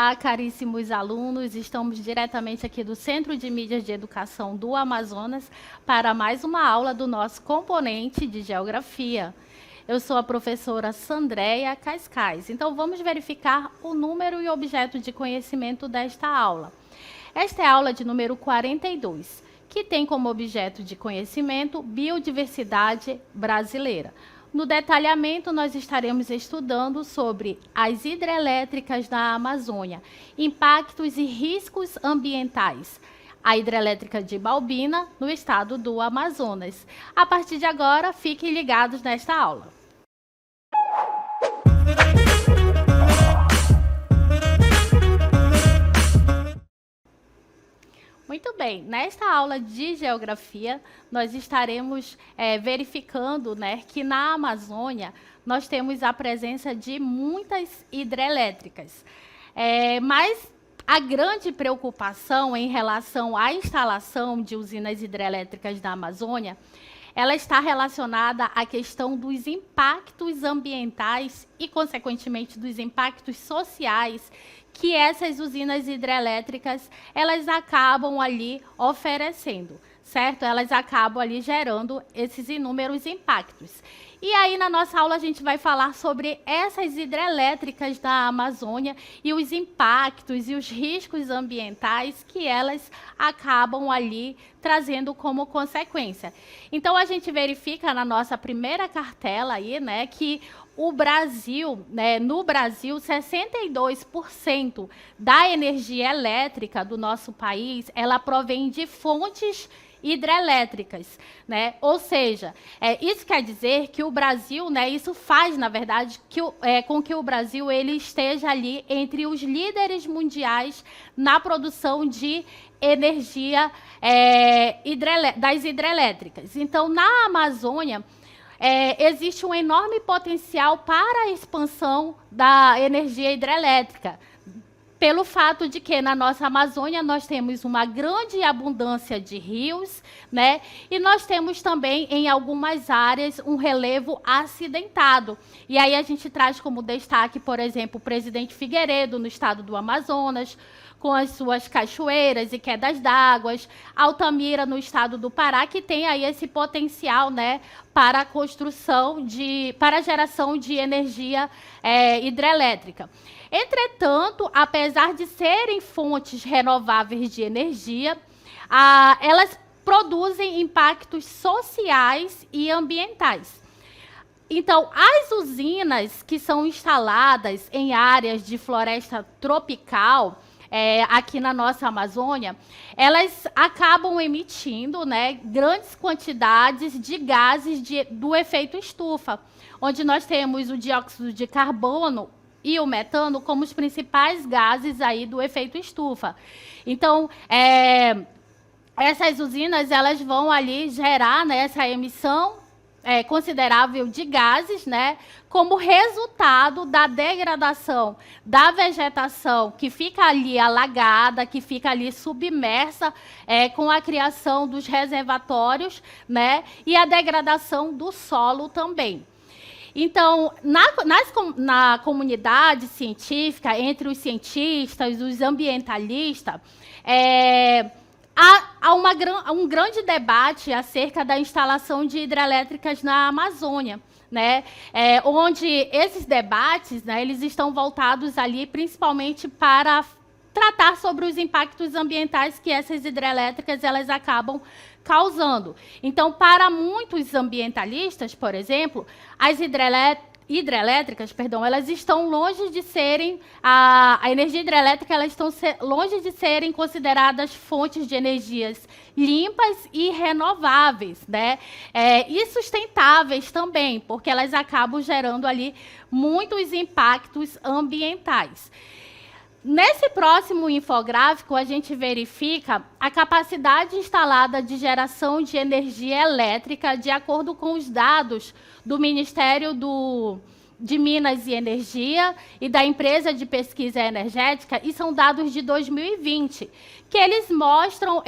Olá, caríssimos alunos. Estamos diretamente aqui do Centro de Mídias de Educação do Amazonas para mais uma aula do nosso componente de Geografia. Eu sou a professora Sandréia Cascais. Então, vamos verificar o número e objeto de conhecimento desta aula. Esta é a aula de número 42, que tem como objeto de conhecimento biodiversidade brasileira. No detalhamento, nós estaremos estudando sobre as hidrelétricas da Amazônia, impactos e riscos ambientais. A hidrelétrica de Balbina, no estado do Amazonas. A partir de agora, fiquem ligados nesta aula. Muito bem, nesta aula de Geografia, nós estaremos verificando, que na Amazônia nós temos a presença de muitas hidrelétricas. Mas a grande preocupação em relação à instalação de usinas hidrelétricas da Amazônia, ela está relacionada à questão dos impactos ambientais e, consequentemente, dos impactos sociais que essas usinas hidrelétricas, elas acabam ali oferecendo, certo? Elas acabam ali gerando esses inúmeros impactos. E aí, na nossa aula, a gente vai falar sobre essas hidrelétricas da Amazônia e os impactos e os riscos ambientais que elas acabam ali trazendo como consequência. Então, a gente verifica na nossa primeira cartela aí, que o Brasil, no Brasil, 62% da energia elétrica do nosso país, ela provém de fontes hidrelétricas, Ou seja, isso quer dizer que o Brasil, isso faz, na verdade, com que o Brasil ele esteja ali entre os líderes mundiais na produção de energia das hidrelétricas. Então, na Amazônia, existe um enorme potencial para a expansão da energia hidrelétrica, pelo fato de que na nossa Amazônia nós temos uma grande abundância de rios, e nós temos também em algumas áreas um relevo acidentado. E aí a gente traz como destaque, por exemplo, o Presidente Figueiredo, no estado do Amazonas, com as suas cachoeiras e quedas d'água, Altamira, no estado do Pará, que tem aí esse potencial, para a construção para a geração de energia hidrelétrica. Entretanto, apesar de serem fontes renováveis de energia, elas produzem impactos sociais e ambientais. Então, as usinas que são instaladas em áreas de floresta tropical, aqui na nossa Amazônia, elas acabam emitindo grandes quantidades de gases do efeito estufa, onde nós temos o dióxido de carbono e o metano como os principais gases aí do efeito estufa. Então, essas usinas elas vão ali gerar essa emissão considerável de gases, como resultado da degradação da vegetação que fica ali alagada, que fica ali submersa, com a criação dos reservatórios, e a degradação do solo também. Então, na comunidade científica, entre os cientistas, os ambientalistas, há um grande debate acerca da instalação de hidrelétricas na Amazônia, onde esses debates eles estão voltados ali principalmente para tratar sobre os impactos ambientais que essas hidrelétricas elas acabam causando. Então, para muitos ambientalistas, por exemplo, as hidrelétricas, elas estão longe de serem a energia hidrelétrica, elas estão longe de serem consideradas fontes de energias limpas e renováveis, e sustentáveis também, porque elas acabam gerando ali muitos impactos ambientais. Nesse próximo infográfico, a gente verifica a capacidade instalada de geração de energia elétrica de acordo com os dados do Ministério do de Minas e Energia e da Empresa de Pesquisa Energética, e são dados de 2020, que eles mostram,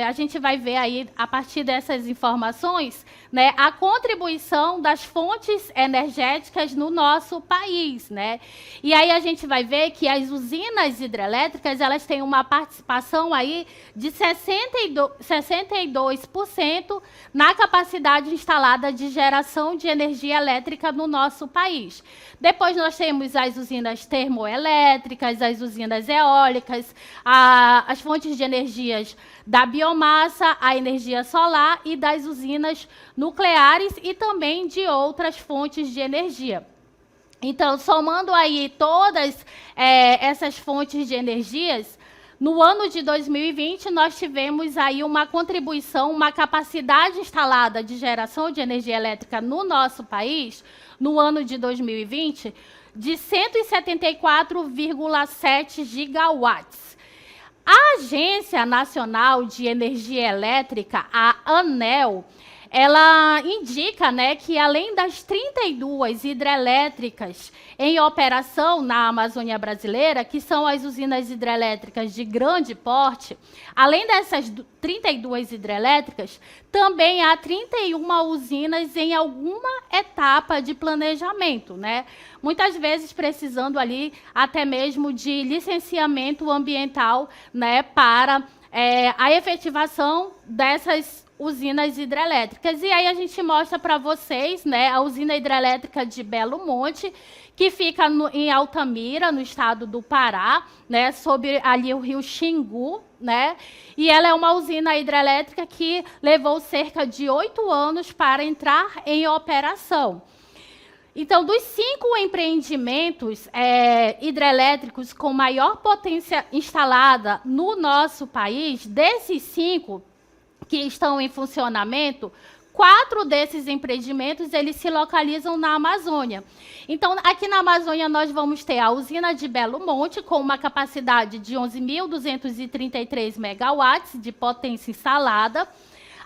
a gente vai ver aí, a partir dessas informações, né, a contribuição das fontes energéticas no nosso país, né? E aí a gente vai ver que as usinas hidrelétricas, elas têm uma participação aí de 62% na capacidade instalada de geração de energia elétrica no nosso país. Depois nós temos as usinas termoelétricas, as usinas eólicas, as fontes de energias da biomassa, a energia solar e das usinas nucleares e também de outras fontes de energia. Então, somando aí todas essas fontes de energias, no ano de 2020, nós tivemos aí uma contribuição, uma capacidade instalada de geração de energia elétrica no nosso país, no ano de 2020, de 174,7 gigawatts. A Agência Nacional de Energia Elétrica, a ANEEL, ela indica, né, que além das 32 hidrelétricas em operação na Amazônia brasileira, que são as usinas hidrelétricas de grande porte, além dessas 32 hidrelétricas, também há 31 usinas em alguma etapa de planejamento, né? Muitas vezes precisando ali até mesmo de licenciamento ambiental, né, para a efetivação dessas usinas hidrelétricas. E aí a gente mostra para vocês, né, a usina hidrelétrica de Belo Monte, que fica em Altamira, no estado do Pará, né, sobre ali o rio Xingu, né, e ela é uma usina hidrelétrica que levou cerca de 8 anos para entrar em operação. Então, dos 5 empreendimentos hidrelétricos com maior potência instalada no nosso país, desses 5 que estão em funcionamento, 4 desses empreendimentos eles se localizam na Amazônia. Então, aqui na Amazônia, nós vamos ter a usina de Belo Monte, com uma capacidade de 11.233 megawatts de potência instalada,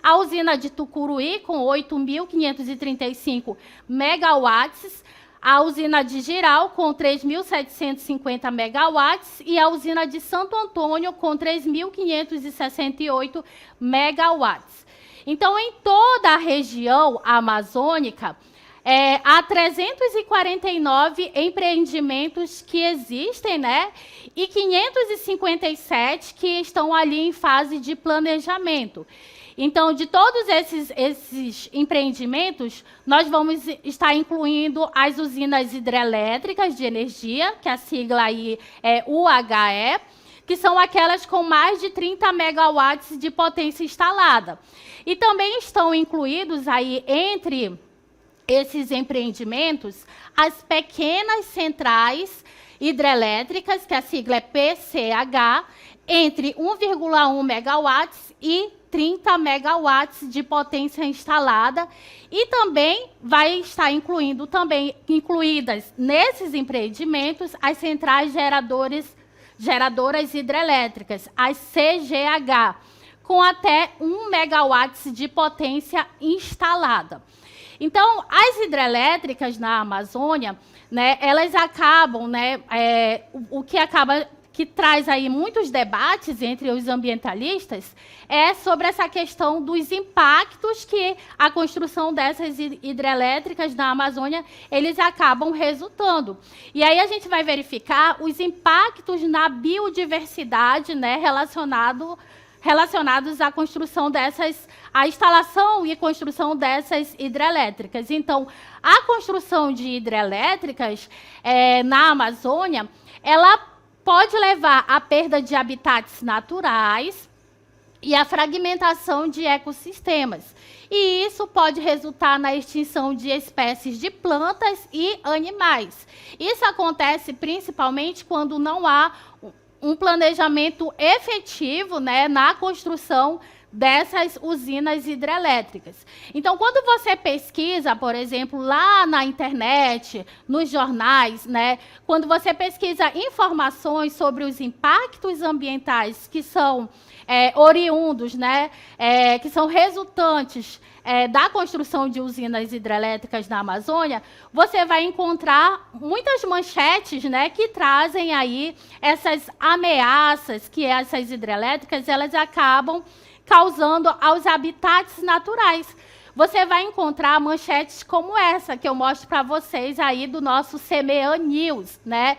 a usina de Tucuruí, com 8.535 megawatts, a usina de Jirau, com 3.750 megawatts, e a usina de Santo Antônio, com 3.568 megawatts. Então, em toda a região amazônica, há 349 empreendimentos que existem, né? E 557 que estão ali em fase de planejamento. Então, de todos esses empreendimentos, nós vamos estar incluindo as usinas hidrelétricas de energia, que a sigla aí é UHE, que são aquelas com mais de 30 megawatts de potência instalada. E também estão incluídos aí, entre esses empreendimentos, as pequenas centrais hidrelétricas, que a sigla é PCH, entre 1,1 megawatts e 30 megawatts de potência instalada, e também vai estar incluídas nesses empreendimentos as centrais geradoras hidrelétricas, as CGH, com até 1 megawatts de potência instalada. Então, as hidrelétricas na Amazônia, né, elas acabam, né, que traz aí muitos debates entre os ambientalistas, é sobre essa questão dos impactos que a construção dessas hidrelétricas na Amazônia, eles acabam resultando. E aí a gente vai verificar os impactos na biodiversidade, né, relacionados à construção à instalação e construção dessas hidrelétricas. Então, a construção de hidrelétricas na Amazônia, ela pode levar à perda de habitats naturais e à fragmentação de ecossistemas. E isso pode resultar na extinção de espécies de plantas e animais. Isso acontece principalmente quando não há um planejamento efetivo, né, na construção dessas usinas hidrelétricas. Então, quando você pesquisa, por exemplo, lá na internet, nos jornais, né, quando você pesquisa informações sobre os impactos ambientais que são oriundos, né, que são resultantes da construção de usinas hidrelétricas na Amazônia, você vai encontrar muitas manchetes, né, que trazem aí essas ameaças que essas hidrelétricas elas acabam causando aos habitats naturais. Você vai encontrar manchetes como essa que eu mostro para vocês aí do nosso CMEA News, né?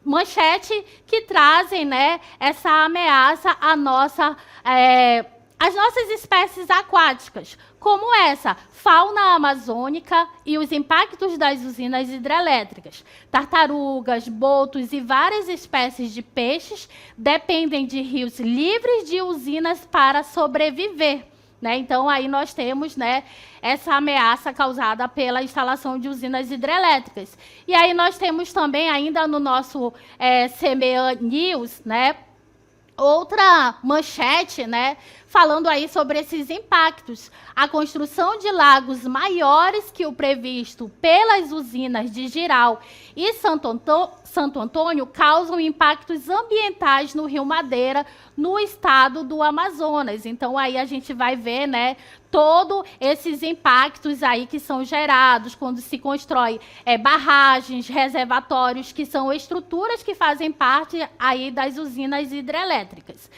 Manchete que trazem, né, essa ameaça à às nossas espécies aquáticas, como essa, fauna amazônica e os impactos das usinas hidrelétricas. Tartarugas, botos e várias espécies de peixes dependem de rios livres de usinas para sobreviver. Né? Então, aí nós temos, né, essa ameaça causada pela instalação de usinas hidrelétricas. E aí nós temos também, ainda no nosso CMEA News, né, outra manchete, né, falando aí sobre esses impactos. A construção de lagos maiores que o previsto pelas usinas de Jirau e Santo Antônio causam impactos ambientais no Rio Madeira, no estado do Amazonas. Então, aí a gente vai ver, né, todos esses impactos aí que são gerados quando se constrói barragens, reservatórios, que são estruturas que fazem parte aí das usinas hidrelétricas.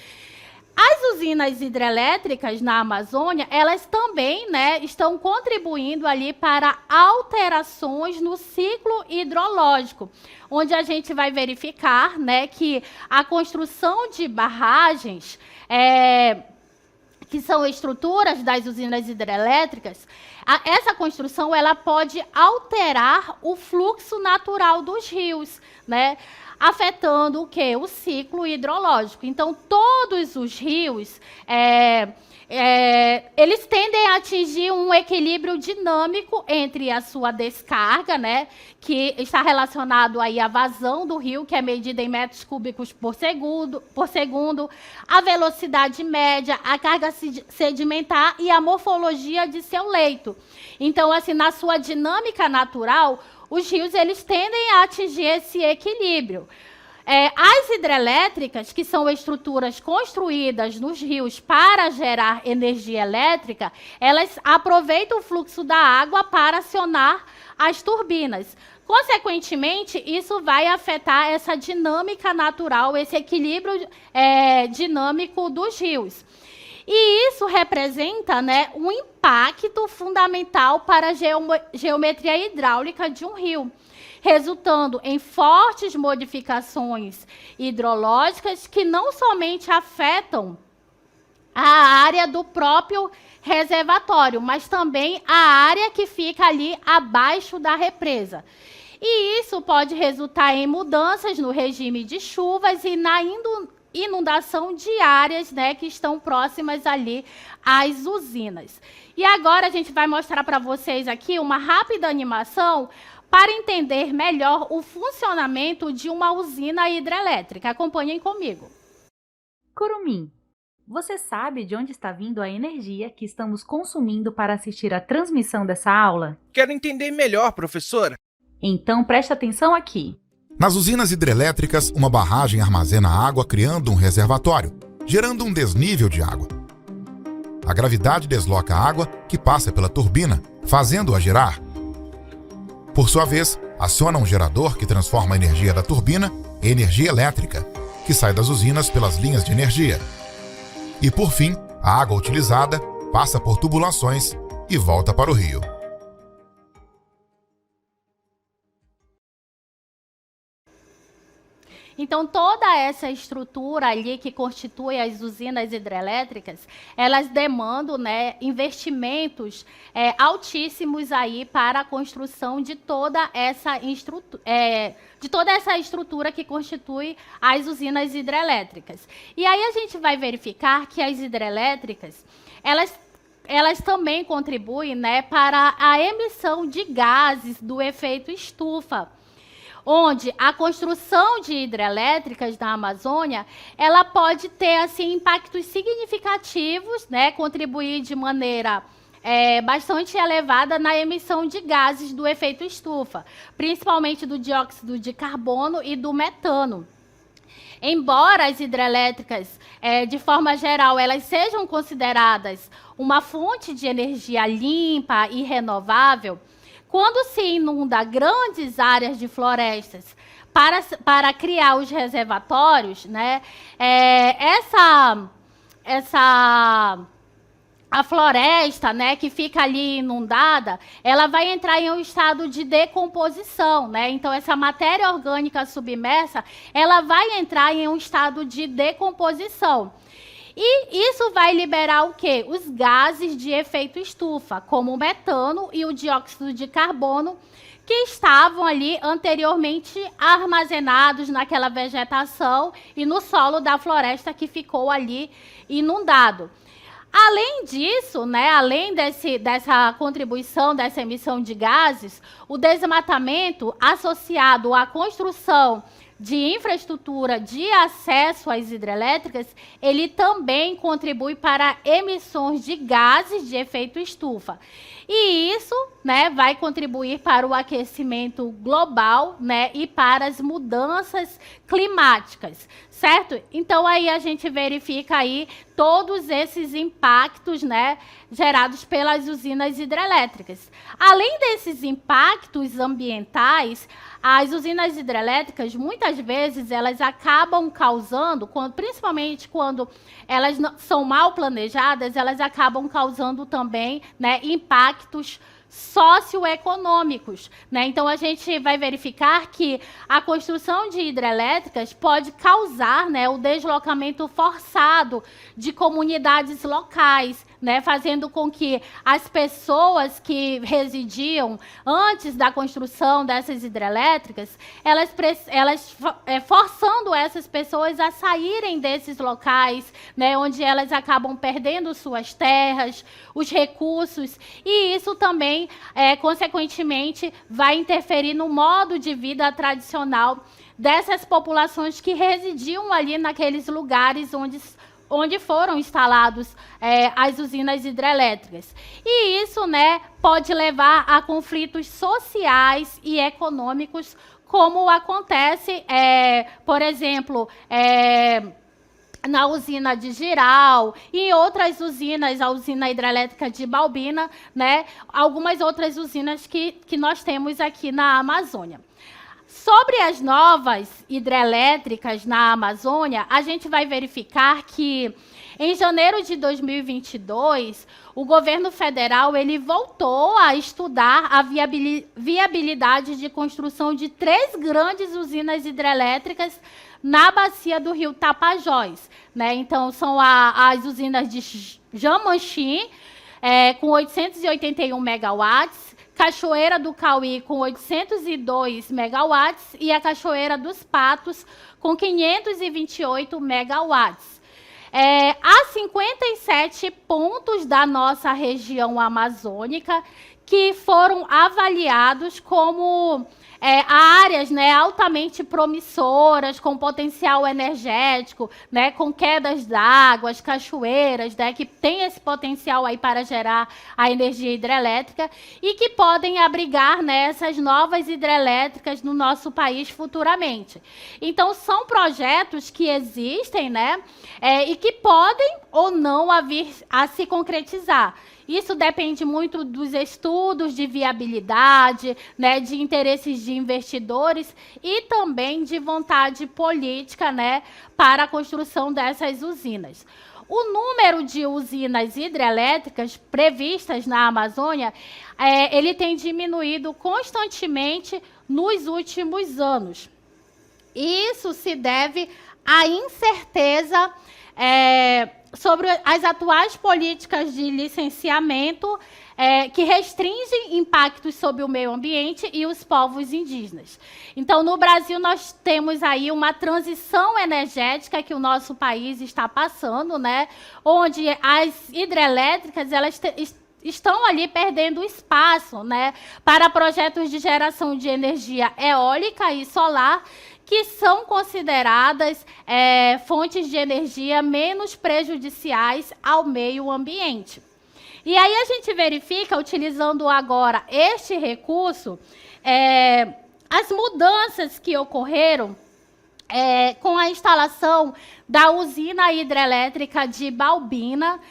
As usinas hidrelétricas na Amazônia, elas também, né, estão contribuindo ali para alterações no ciclo hidrológico, onde a gente vai verificar, né, que a construção de barragens, que são estruturas das usinas hidrelétricas, essa construção ela pode alterar o fluxo natural dos rios, né? Afetando o quê? O ciclo hidrológico. Então, todos os rios, eles tendem a atingir um equilíbrio dinâmico entre a sua descarga, né, que está relacionado aí à vazão do rio, que é medida em metros cúbicos por segundo, a velocidade média, a carga sedimentar e a morfologia de seu leito. Então, assim, na sua dinâmica natural, os rios eles tendem a atingir esse equilíbrio. As hidrelétricas, que são estruturas construídas nos rios para gerar energia elétrica, elas aproveitam o fluxo da água para acionar as turbinas. Consequentemente, isso vai afetar essa dinâmica natural, esse equilíbrio dinâmico dos rios. E isso representa, né, um impacto fundamental para a geometria hidráulica de um rio, resultando em fortes modificações hidrológicas que não somente afetam a área do próprio reservatório, mas também a área que fica ali abaixo da represa. E isso pode resultar em mudanças no regime de chuvas e na inundação de áreas, né, que estão próximas ali às usinas. E agora a gente vai mostrar para vocês aqui uma rápida animação para entender melhor o funcionamento de uma usina hidrelétrica. Acompanhem comigo. Curumim, você sabe de onde está vindo a energia que estamos consumindo para assistir à transmissão dessa aula? Quero entender melhor, professora. Então preste atenção aqui. Nas usinas hidrelétricas, uma barragem armazena água criando um reservatório, gerando um desnível de água. A gravidade desloca a água que passa pela turbina, fazendo-a girar. Por sua vez, aciona um gerador que transforma a energia da turbina em energia elétrica, que sai das usinas pelas linhas de energia. E, por fim, a água utilizada passa por tubulações e volta para o rio. Então, toda essa estrutura ali que constitui as usinas hidrelétricas, elas demandam, né, investimentos altíssimos aí para a construção de toda essa estrutura que constitui as usinas hidrelétricas. E aí a gente vai verificar que as hidrelétricas, elas também contribuem, né, para a emissão de gases do efeito estufa, onde a construção de hidrelétricas na Amazônia, ela pode ter assim impactos significativos, né, contribuir de maneira bastante elevada na emissão de gases do efeito estufa, principalmente do dióxido de carbono e do metano. embora as hidrelétricas, de forma geral, elas sejam consideradas uma fonte de energia limpa e renovável, quando se inunda grandes áreas de florestas para criar os reservatórios, né, a floresta, né, que fica ali inundada, ela vai entrar em um estado de decomposição, né? Então, essa matéria orgânica submersa, ela vai entrar em um estado de decomposição. E isso vai liberar o quê? Os gases de efeito estufa, como o metano e o dióxido de carbono, que estavam ali anteriormente armazenados naquela vegetação e no solo da floresta que ficou ali inundado. Além disso, né, além dessa contribuição, dessa emissão de gases, o desmatamento associado à construção de infraestrutura de acesso às hidrelétricas, ele também contribui para emissões de gases de efeito estufa. E isso, né, vai contribuir para o aquecimento global, né, e para as mudanças climáticas, certo? Então, aí a gente verifica aí todos esses impactos, né, gerados pelas usinas hidrelétricas. Além desses impactos ambientais, as usinas hidrelétricas, muitas vezes, elas acabam causando, principalmente quando elas são mal planejadas, elas acabam causando também, né, impactos socioeconômicos, né? Então, a gente vai verificar que a construção de hidrelétricas pode causar, né, o deslocamento forçado de comunidades locais, né, fazendo com que as pessoas que residiam antes da construção dessas hidrelétricas, forçando essas pessoas a saírem desses locais, né, onde elas acabam perdendo suas terras, os recursos, e isso também, consequentemente, vai interferir no modo de vida tradicional dessas populações que residiam ali naqueles lugares onde foram instalados as usinas hidrelétricas. E isso, né, pode levar a conflitos sociais e econômicos, como acontece, por exemplo, na usina de Jirau e outras usinas, a usina hidrelétrica de Balbina, né, algumas outras usinas que nós temos aqui na Amazônia. Sobre as novas hidrelétricas na Amazônia, a gente vai verificar que, em janeiro de 2022, o governo federal ele voltou a estudar a viabilidade de construção de 3 grandes usinas hidrelétricas na bacia do rio Tapajós, né? Então, são as usinas de Jamanchim, com 881 megawatts, Cachoeira do Cauí, com 802 megawatts, e a Cachoeira dos Patos, com 528 megawatts. Há 57 pontos da nossa região amazônica que foram avaliados como áreas, né, altamente promissoras, com potencial energético, né, com quedas d'água, cachoeiras, né, que tem esse potencial aí para gerar a energia hidrelétrica e que podem abrigar, né, essas novas hidrelétricas no nosso país futuramente. Então, são projetos que existem, né, e que podem ou não vir a se concretizar. Isso depende muito dos estudos de viabilidade, né, de interesses de investidores e também de vontade política, né, para a construção dessas usinas. O número de usinas hidrelétricas previstas na Amazônia, ele tem diminuído constantemente nos últimos anos. Isso se deve à incerteza sobre as atuais políticas de licenciamento que restringem impactos sobre o meio ambiente e os povos indígenas. Então, no Brasil, nós temos aí uma transição energética que o nosso país está passando, né, onde as hidrelétricas estão ali perdendo espaço, né, para projetos de geração de energia eólica e solar, que são consideradas fontes de energia menos prejudiciais ao meio ambiente. E aí a gente verifica, utilizando agora este recurso, as mudanças que ocorreram com a instalação da usina hidrelétrica de Balbina,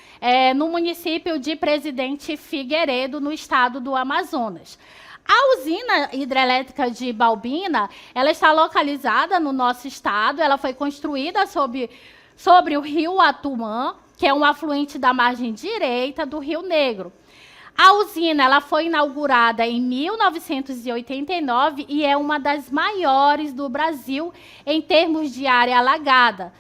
no município de Presidente Figueiredo, no estado do Amazonas. A usina hidrelétrica de Balbina, ela está localizada no nosso estado, ela foi construída sobre o rio Atumã, que é um afluente da margem direita do Rio Negro. A usina ela foi inaugurada em 1989 e é uma das maiores do Brasil em termos de área alagada.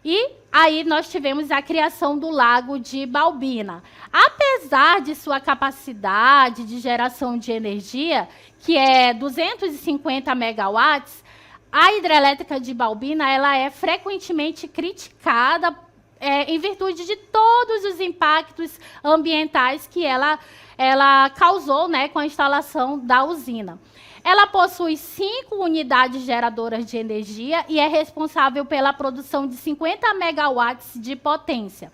E aí nós tivemos a criação do Lago de Balbina. Apesar de sua capacidade de geração de energia, que é 250 megawatts, a hidrelétrica de Balbina ela é frequentemente criticada em virtude de todos os impactos ambientais que ela causou, né, com a instalação da usina. Ela possui 5 unidades geradoras de energia e é responsável pela produção de 50 megawatts de potência.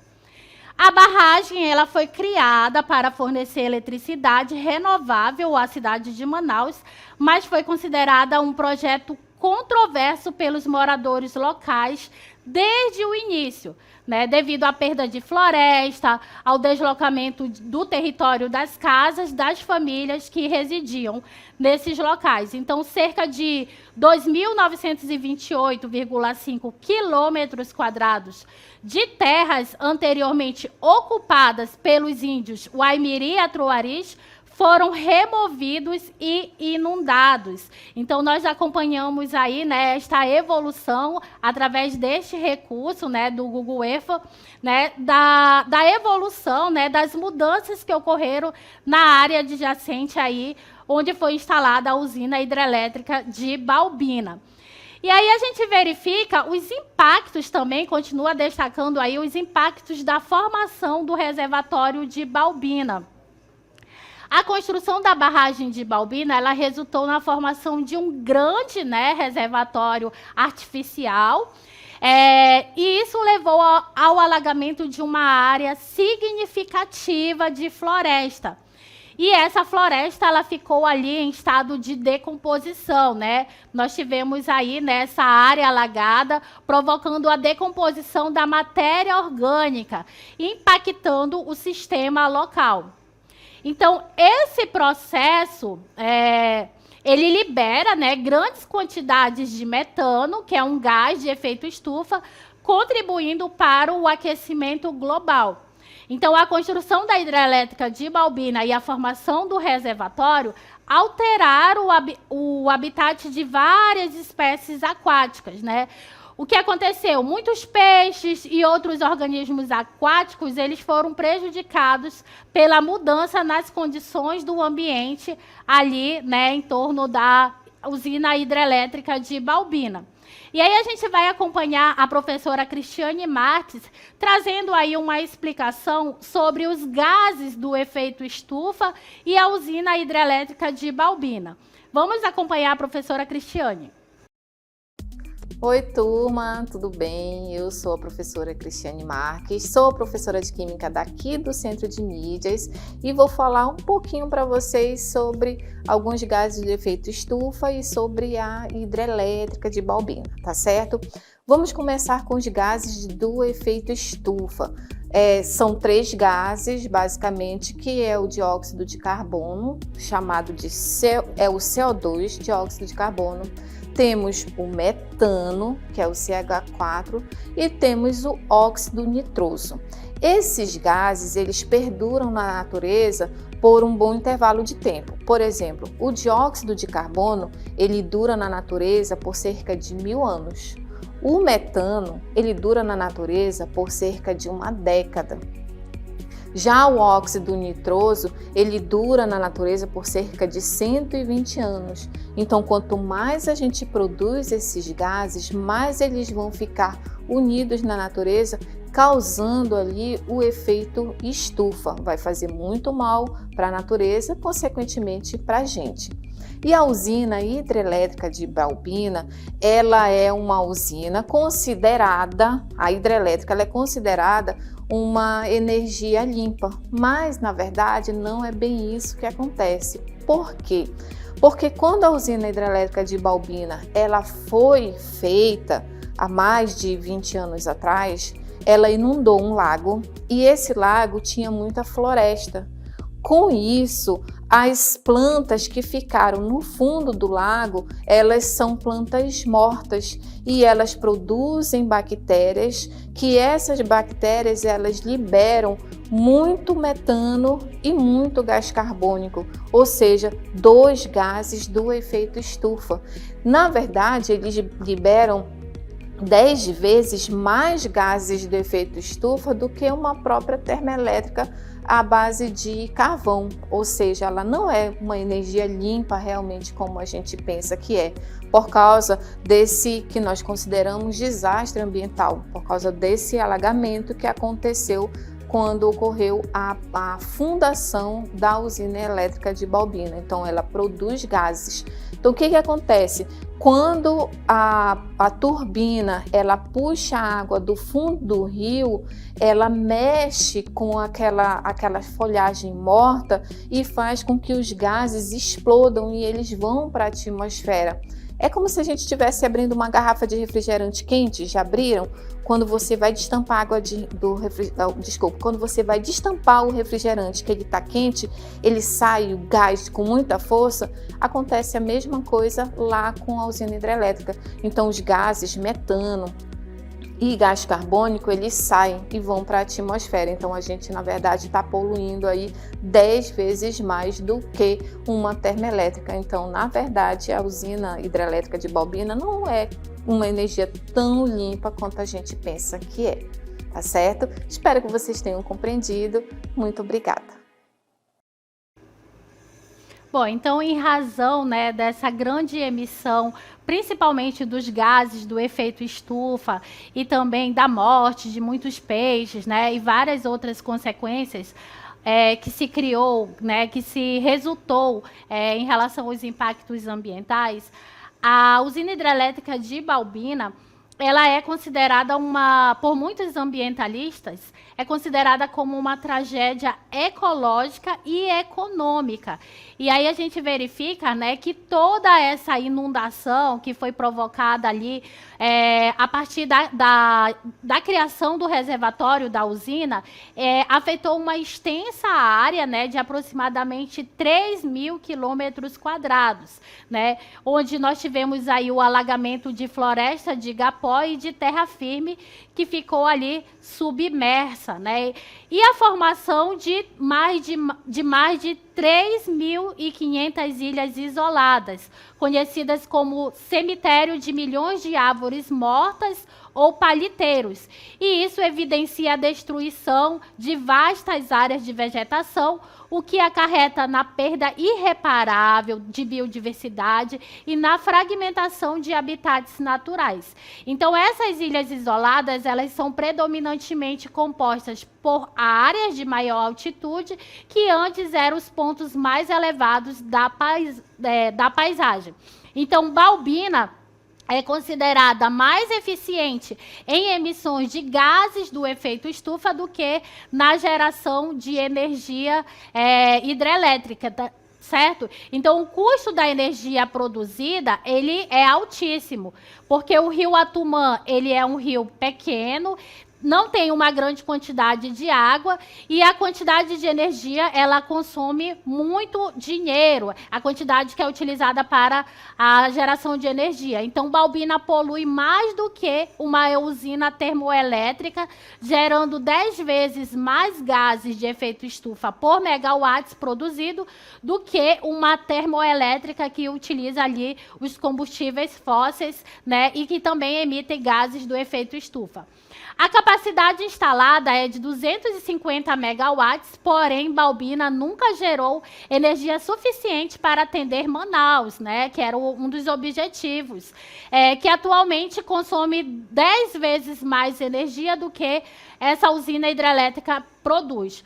A barragem ela foi criada para fornecer eletricidade renovável à cidade de Manaus, mas foi considerada um projeto controverso pelos moradores locais desde o início, né, devido à perda de floresta, ao deslocamento do território das casas, das famílias que residiam nesses locais. Então, cerca de 2.928,5 quilômetros quadrados de terras anteriormente ocupadas pelos índios Waimiri e Atuaris foram removidos e inundados. Então, nós acompanhamos aí, né, esta evolução através deste recurso, né, do Google Earth, né, da evolução, né, das mudanças que ocorreram na área adjacente aí, onde foi instalada a usina hidrelétrica de Balbina. E aí a gente verifica os impactos também, continua destacando aí os impactos da formação do reservatório de Balbina. A construção da barragem de Balbina, ela resultou na formação de um grande, né, reservatório artificial, e isso levou ao alagamento de uma área significativa de floresta. E essa floresta ela ficou ali em estado de decomposição, né? Nós tivemos aí nessa área alagada, provocando a decomposição da matéria orgânica, impactando o sistema local. Então, esse processo, ele libera, né, grandes quantidades de metano, que é um gás de efeito estufa, contribuindo para o aquecimento global. Então, a construção da hidrelétrica de Balbina e a formação do reservatório alteraram o habitat de várias espécies aquáticas, né? O que aconteceu? Muitos peixes e outros organismos aquáticos eles foram prejudicados pela mudança nas condições do ambiente ali, né, em torno da usina hidrelétrica de Balbina. E aí a gente vai acompanhar a professora Cristiane Marques, trazendo aí uma explicação sobre os gases do efeito estufa e a usina hidrelétrica de Balbina. Vamos acompanhar a professora Cristiane. Oi, turma, tudo bem? Eu sou a professora Cristiane Marques, sou professora de Química daqui do Centro de Mídias e vou falar um pouquinho para vocês sobre alguns gases de efeito estufa e sobre a hidrelétrica de Balbina, tá certo? Vamos começar com os gases do efeito estufa. São 3 gases, basicamente, que é o dióxido de carbono, chamado de o CO2, dióxido de carbono. Temos o metano, que é o CH4, e temos o óxido nitroso. Esses gases, eles perduram na natureza por um bom intervalo de tempo. Por exemplo, o dióxido de carbono, ele dura na natureza por cerca de 1000 anos. O metano, ele dura na natureza por cerca de 1 década. Já o óxido nitroso, ele dura na natureza por cerca de 120 anos. Então, quanto mais a gente produz esses gases, mais eles vão ficar unidos na natureza, causando ali o efeito estufa. Vai fazer muito mal para a natureza, consequentemente para a gente. E a usina hidrelétrica de Balbina, ela é uma usina considerada, a hidrelétrica ela é considerada uma energia limpa, mas na verdade não é bem isso que acontece. Por quê? Porque quando a usina hidrelétrica de Balbina ela foi feita, há mais de 20 anos atrás, ela inundou um lago e esse lago tinha muita floresta. Com isso, as plantas que ficaram no fundo do lago, elas são plantas mortas e elas produzem bactérias, que essas bactérias elas liberam muito metano e muito gás carbônico, ou seja, 2 gases do efeito estufa. Na verdade, eles liberam 10 vezes mais gases do efeito estufa do que uma própria termoelétrica à base de carvão, ou seja, ela não é uma energia limpa realmente como a gente pensa que é, por causa desse que nós consideramos desastre ambiental, por causa desse alagamento que aconteceu quando ocorreu a fundação da usina elétrica de Balbina. Então, ela produz gases. Então, o que acontece? Quando a turbina ela puxa a água do fundo do rio, ela mexe com aquela folhagem morta e faz com que os gases explodam e eles vão para a atmosfera. É como se a gente estivesse abrindo uma garrafa de refrigerante quente, já abriram? Quando você vai destampar a água quando você vai destampar o refrigerante que ele está quente, ele sai o gás com muita força, acontece a mesma coisa lá com a usina hidrelétrica. Então os gases, metano e gás carbônico, eles saem e vão para a atmosfera. Então a gente, na verdade, está poluindo aí 10 vezes mais do que uma termoelétrica. Então, na verdade, a usina hidrelétrica de Balbina não é uma energia tão limpa quanto a gente pensa que é, tá certo? Espero que vocês tenham compreendido. Muito obrigada. Bom, então, em razão, né, dessa grande emissão, principalmente dos gases do efeito estufa e também da morte de muitos peixes, né, e várias outras consequências que se criou, né, que se resultou em relação aos impactos ambientais, a usina hidrelétrica de Balbina, ela é considerada por muitos ambientalistas, é considerada como uma tragédia ecológica e econômica. E aí a gente verifica, né, que toda essa inundação que foi provocada ali a partir da criação do reservatório da usina, afetou uma extensa área, né, de aproximadamente 3.000 quilômetros quadrados, né, onde nós tivemos aí o alagamento de floresta de igapó e de terra firme que ficou ali submersa, né? E a formação de mais de 3.500 ilhas isoladas, conhecidas como cemitério de milhões de árvores mortas ou paliteiros. E isso evidencia a destruição de vastas áreas de vegetação, o que acarreta na perda irreparável de biodiversidade e na fragmentação de habitats naturais. Então, essas ilhas isoladas, elas são predominantemente compostas por áreas de maior altitude, que antes eram os pontos mais elevados da paisagem. Então, Balbina é considerada mais eficiente em emissões de gases do efeito estufa do que na geração de energia hidrelétrica, certo? Então, o custo da energia produzida, ele é altíssimo, porque o rio Atumã, ele é um rio pequeno, não tem uma grande quantidade de água e a quantidade de energia, ela consome muito dinheiro, a quantidade que é utilizada para a geração de energia. Então, Balbina polui mais do que uma usina termoelétrica, gerando 10 vezes mais gases de efeito estufa por megawatts produzido do que uma termoelétrica que utiliza ali os combustíveis fósseis, né, e que também emitem gases do efeito estufa. A capacidade instalada é de 250 megawatts, porém, Balbina nunca gerou energia suficiente para atender Manaus, né, que era um dos objetivos, que atualmente consome 10 vezes mais energia do que essa usina hidrelétrica produz.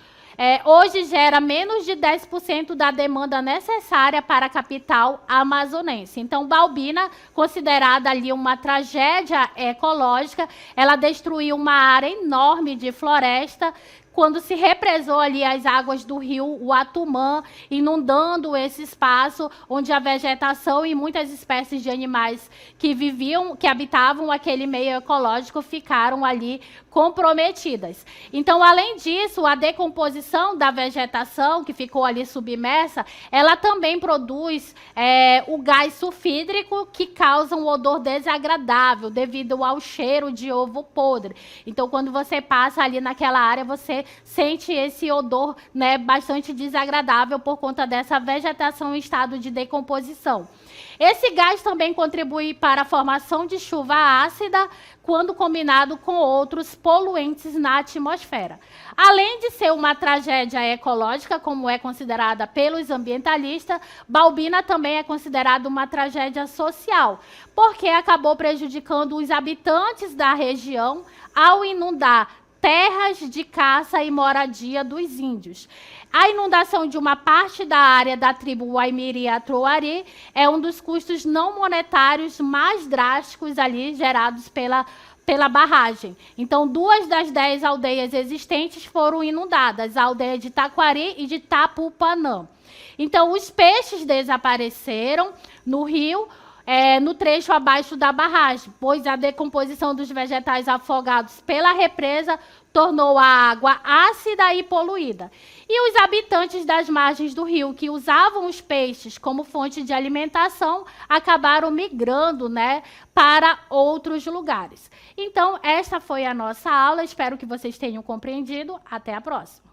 Hoje gera menos de 10% da demanda necessária para a capital amazonense. Então, Balbina, considerada ali uma tragédia ecológica, ela destruiu uma área enorme de floresta, quando se represou ali as águas do rio Uatumã, inundando esse espaço onde a vegetação e muitas espécies de animais que viviam, que habitavam aquele meio ecológico ficaram ali comprometidas. Então, além disso, a decomposição da vegetação que ficou ali submersa, ela também produz o gás sulfídrico que causa um odor desagradável devido ao cheiro de ovo podre. Então, quando você passa ali naquela área, você sente esse odor, né, bastante desagradável por conta dessa vegetação em estado de decomposição. Esse gás também contribui para a formação de chuva ácida quando combinado com outros poluentes na atmosfera. Além de ser uma tragédia ecológica, como é considerada pelos ambientalistas, Balbina também é considerada uma tragédia social, porque acabou prejudicando os habitantes da região ao inundar terras de caça e moradia dos índios. A inundação de uma parte da área da tribo Waimiri-Atrouari é um dos custos não monetários mais drásticos ali gerados pela barragem. Então, 2 das 10 aldeias existentes foram inundadas, a aldeia de Taquari e de Tapupanã. Então, os peixes desapareceram no rio, no trecho abaixo da barragem, pois a decomposição dos vegetais afogados pela represa tornou a água ácida e poluída. E os habitantes das margens do rio, que usavam os peixes como fonte de alimentação, acabaram migrando, né, para outros lugares. Então, esta foi a nossa aula. Espero que vocês tenham compreendido. Até a próxima.